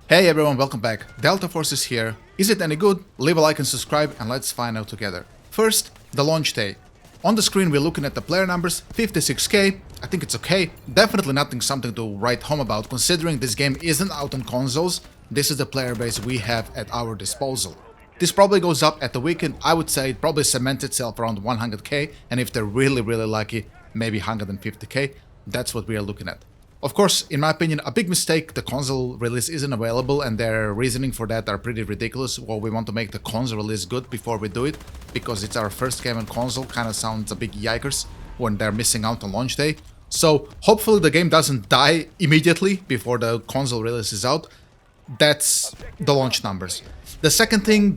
Hey everyone, welcome back. Delta Force is here. Is it any good? Leave a like and subscribe and let's find out together. First, the launch day. On the screen we're looking at the player numbers, 56k. I think it's okay. Definitely nothing something to write home about considering this game isn't out on consoles. This is the player base we have at our disposal. This probably goes up at the weekend. I would say it probably cements itself around 100k, and if they're really lucky, maybe 150k. That's what we are looking at. Of course, in my opinion, a big mistake, the console release isn't available and their reasoning for that are pretty ridiculous. Well, we want to make the console release good before we do it, because it's our first game on console, kind of sounds a big yikers when they're missing out on launch day. So hopefully the game doesn't die immediately before the console release is out. That's the launch numbers. The second thing,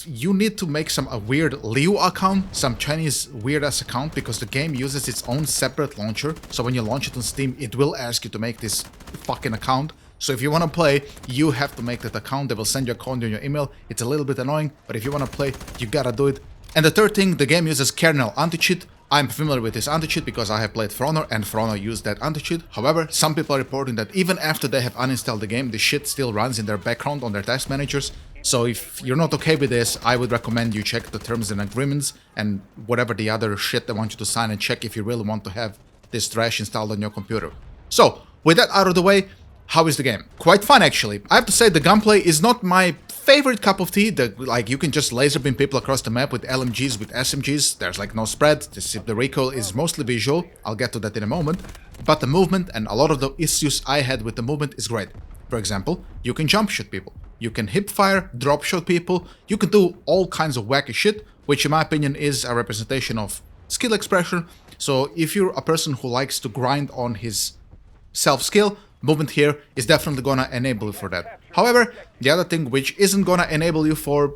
you need to make some weird Liu account, some Chinese weird ass account, because the game uses its own separate launcher. So when you launch it on Steam, it will ask you to make this fucking account. So if you want to play, you have to make that account. They will send you a code on your email. It's a little bit annoying, but if you want to play, you gotta do it. And the third thing, the game uses kernel anti-cheat. I'm familiar with this anti-cheat because I have played For Honor and For Honor used that anti-cheat. However, some people are reporting that even after they have uninstalled the game, the shit still runs in their background on their task managers. So if you're not okay with this, I would recommend you check the terms and agreements and whatever the other shit they want you to sign, and check if you really want to have this trash installed on your computer. So, with that out of the way, how is the game? Quite fun actually. I have to say the gunplay is not my favorite cup of tea. You can just laser beam people across the map with LMGs, with SMGs. There's like no spread. The recoil is mostly visual. I'll get to that in a moment. But the movement and a lot of the issues I had with the movement is great. For example, you can jump shoot people. You can hip fire, drop shot people. You can do all kinds of wacky shit, which in my opinion is a representation of skill expression. So if you're a person who likes to grind on his self-skill, movement here is definitely gonna enable you for that. However, the other thing which isn't gonna enable you for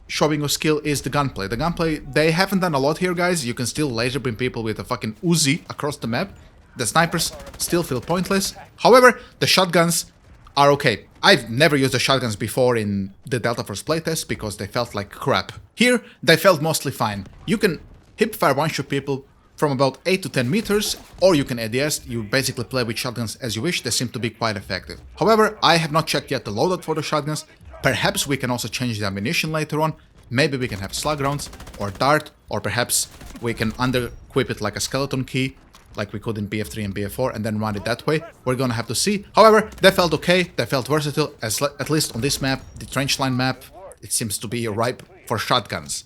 showing your skill is the gunplay. The gunplay, they haven't done a lot here, guys. You can still laser beam people with a fucking Uzi across the map. The snipers still feel pointless. However, the shotguns are okay. I've never used the shotguns before in the Delta Force playtest because they felt like crap. Here, they felt mostly fine. You can hip-fire one-shot people from about 8 to 10 meters, or you can ADS, you basically play with shotguns as you wish, they seem to be quite effective. However, I have not checked yet the loadout for the shotguns. Perhaps we can also change the ammunition later on. Maybe we can have slug rounds, or dart, or perhaps we can under-equip it like a skeleton key, like we could in BF3 and BF4, and then run it that way. We're gonna have to see. However, they felt okay, they felt versatile, at least on this map, the trench line map, it seems to be ripe for shotguns.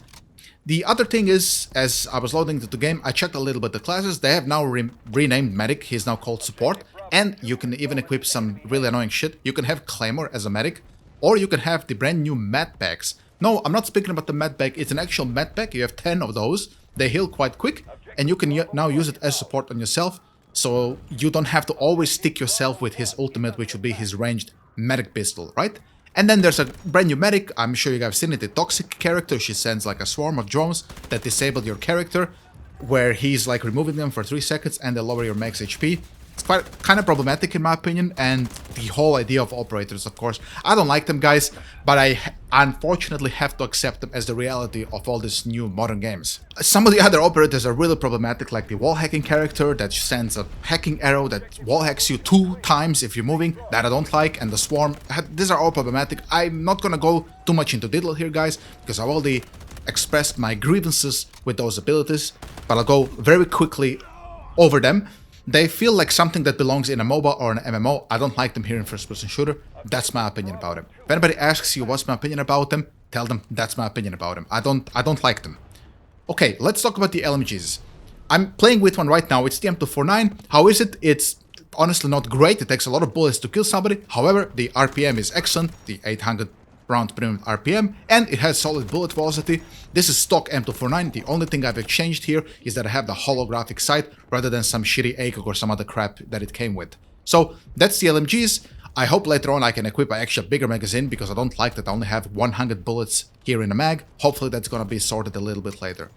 The other thing is, as I was loading the game, I checked a little bit the classes. They have now renamed Medic, he's now called Support, and you can even equip some really annoying shit. You can have Claymore as a Medic, or you can have the brand new Medpacks. No, I'm not speaking about the Medpack, it's an actual Medpack, you have 10 of those, they heal quite quick, and you can now use it as support on yourself, so you don't have to always stick yourself with his ultimate, which would be his ranged Medic pistol, right? And then there's a brand new medic, I'm sure you guys have seen it, the Toxic character. She sends like a swarm of drones that disable your character, where he's like removing them for 3 seconds and they lower your max HP. It's quite kind of problematic in my opinion, and the whole idea of operators, of course. I don't like them, guys, but I unfortunately have to accept them as the reality of all these new modern games. Some of the other operators are really problematic, like the wall hacking character that sends a hacking arrow that wall hacks you 2 times if you're moving, that I don't like, and the swarm. These are all problematic. I'm not gonna go too much into detail here, guys, because I've already expressed my grievances with those abilities, but I'll go very quickly over them. They feel like something that belongs in a MOBA or an MMO. I don't like them here in first-person shooter. That's my opinion about them. If anybody asks you what's my opinion about them, tell them that's my opinion about them. I don't like them. Okay, let's talk about the LMGs. I'm playing with one right now. It's the M249. How is it? It's honestly not great. It takes a lot of bullets to kill somebody. However, the RPM is excellent. The 800 round premium RPM, and it has solid bullet velocity. This is stock M249. The only thing I've exchanged here is that I have the holographic sight rather than some shitty ACOG or some other crap that it came with. So that's the LMGs. I hope later on I can equip an extra bigger magazine, because I don't like that I only have 100 bullets here in a mag. Hopefully that's gonna be sorted a little bit later.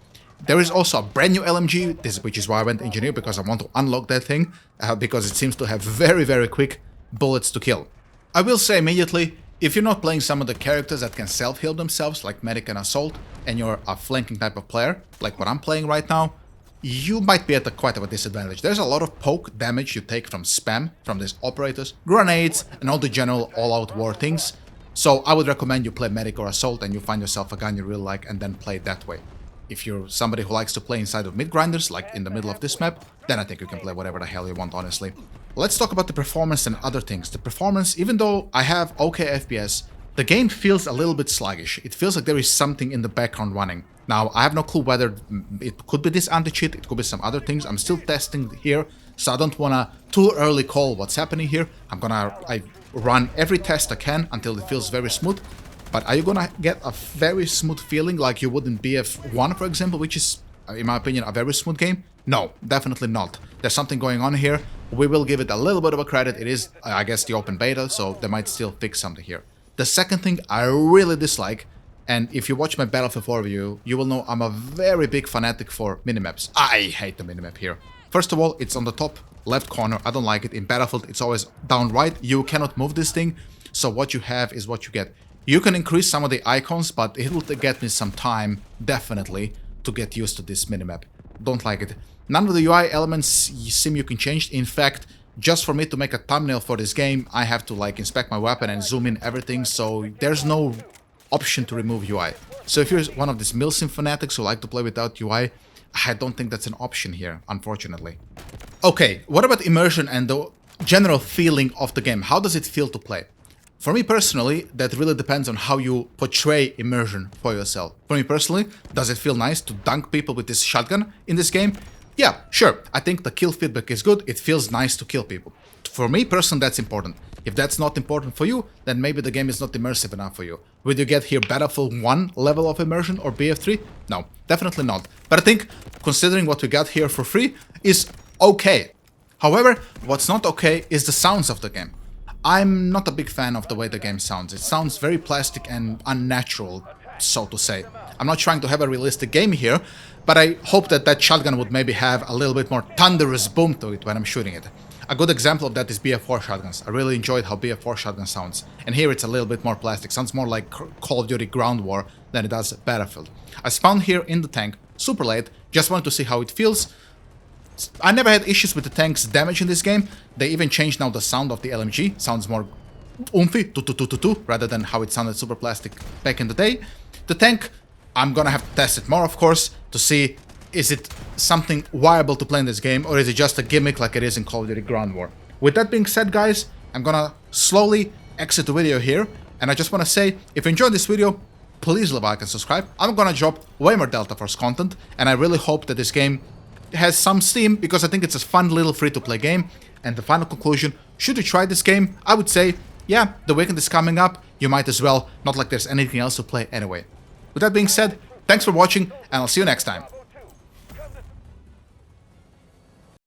There is also a brand new LMG, which is why I went engineer, because I want to unlock that thing, because it seems to have very quick bullets to kill. I will say immediately, if you're not playing some of the characters that can self-heal themselves, like Medic and Assault, and you're a flanking type of player, like what I'm playing right now, you might be at quite of a disadvantage. There's a lot of poke damage you take from spam, from these operators, grenades, and all the general all-out war things. So I would recommend you play medic or assault and you find yourself a gun you really like and then play it that way. If you're somebody who likes to play inside of mid-grinders, like in the middle of this map, then I think you can play whatever the hell you want, honestly. Let's talk about the performance and other things. The performance, even though I have okay FPS, the game feels a little bit sluggish. It feels like there is something in the background running. Now, I have no clue whether it could be this anti-cheat, it could be some other things. I'm still testing here, so I don't wanna too early call what's happening here. I run every test I can until it feels very smooth. But are you gonna get a very smooth feeling like you would in BF1, for example, which is, in my opinion, a very smooth game? No, definitely not. There's something going on here. We will give it a little bit of a credit. It is, I guess, the open beta, so they might still fix something here. The second thing I really dislike, and if you watch my Battlefield 4 review, you will know I'm a very big fanatic for minimaps. I hate the minimap here. First of all, it's on the top left corner. I don't like it. In Battlefield, it's always down right. You cannot move this thing, so what you have is what you get. You can increase some of the icons, but it will get me some time, definitely, to get used to this minimap. Don't like it. None of the UI elements seem you can change. In fact, just for me to make a thumbnail for this game, I have to like inspect my weapon and zoom in everything, so there's no option to remove UI. So if you're one of these Milsim fanatics who like to play without UI, I don't think that's an option here, unfortunately. Okay, what about immersion and the general feeling of the game? How does it feel to play? For me personally, that really depends on how you portray immersion for yourself. For me personally, does it feel nice to dunk people with this shotgun in this game? Yeah, sure. I think the kill feedback is good. It feels nice to kill people. For me personally, that's important. If that's not important for you, then maybe the game is not immersive enough for you. Would you get here Battlefield 1 level of immersion or BF3? No, definitely not. But I think, considering what we got here for free, is okay. However, what's not okay is the sounds of the game. I'm not a big fan of the way the game sounds. It sounds very plastic and unnatural, so to say. I'm not trying to have a realistic game here, but I hope that that shotgun would maybe have a little bit more thunderous boom to it when I'm shooting it. A good example of that is BF4 shotguns. I really enjoyed how BF4 shotgun sounds. And here it's a little bit more plastic. Sounds more like Call of Duty Ground War than it does Battlefield. I spawned here in the tank super late, just wanted to see how it feels. I never had issues with the tank's damage in this game. They even changed now the sound of the LMG. Sounds more oomphy, rather than how it sounded super plastic back in the day. The tank, I'm gonna have to test it more, of course, to see is it something viable to play in this game, or is it just a gimmick like it is in Call of Duty Ground War. With that being said, guys, I'm gonna slowly exit the video here, and I just wanna say, if you enjoyed this video, please leave a like and subscribe. I'm gonna drop way more Delta Force content, and I really hope that this game has some steam, because I think it's a fun little free-to-play game. And the final conclusion, should you try this game? I would say, yeah, the weekend is coming up, you might as well, not like there's anything else to play anyway. With that being said, thanks for watching, and I'll see you next time.